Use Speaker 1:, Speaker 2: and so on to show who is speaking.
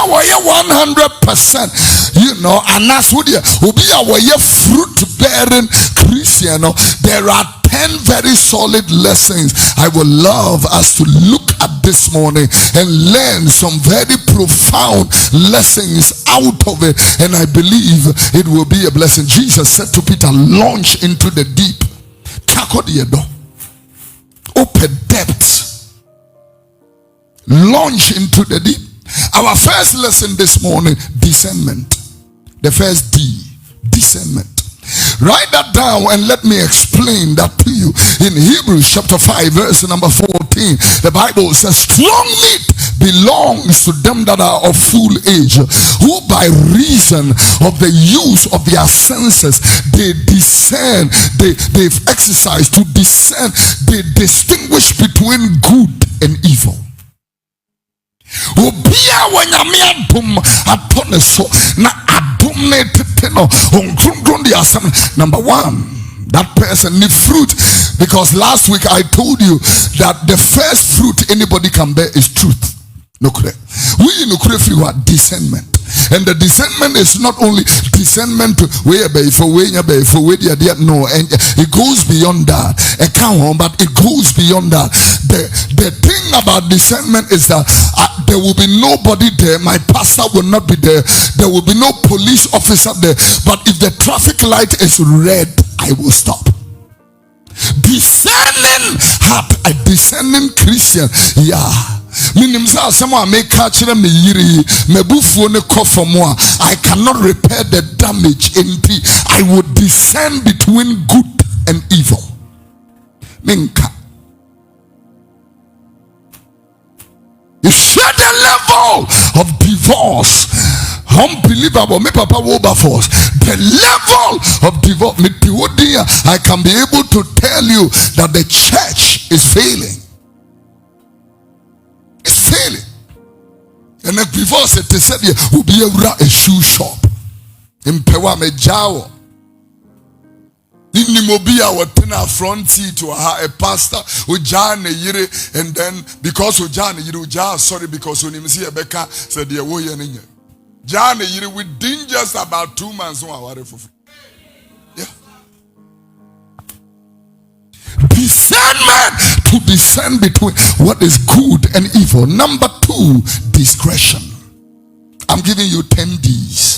Speaker 1: 100%, and that's what will be our fruit bearing Christian. There are 10 very solid lessons I would love us to look at this morning and learn some very profound lessons out of it, and I believe it will be a blessing. Jesus said to Peter, launch into the deep, tackle the door, open depths, launch into the deep. Our first lesson this morning, discernment. The first D, discernment. Write that down and let me explain that to you. In Hebrews chapter 5 verse number 14, the Bible says, strong meat belongs to them that are of full age, who by reason of the use of their senses, they discern, they've exercised to discern, they distinguish between good and evil. Number one, that person needs fruit, because last week I told you that the first fruit anybody can bear is truth. We in discernment, and the discernment is not only discernment to where no, and it goes beyond that. But it goes beyond that. The thing about discernment is that there will be nobody there. My pastor will not be there. There will be no police officer there. But if the traffic light is red, I will stop. Discerning heart, a discerning Christian, someone may catch them I cannot repair the damage in me. I would discern between good and evil. Minka. You share the level of divorce. Unbelievable. Me papa Wilberforce. The level of divorce. I can be able to tell you that the church is failing. It's failing. And the divorce it said will be a shoe shop. In Pewa Mejao. In Nimobia what a front seat to a pastor with John a year, and then because of John you sorry because when you see a Becca said the way in John a year within just about 2 months yeah. Discernment, to discern between what is good and evil. Number 2, discretion. I'm giving you 10 D's.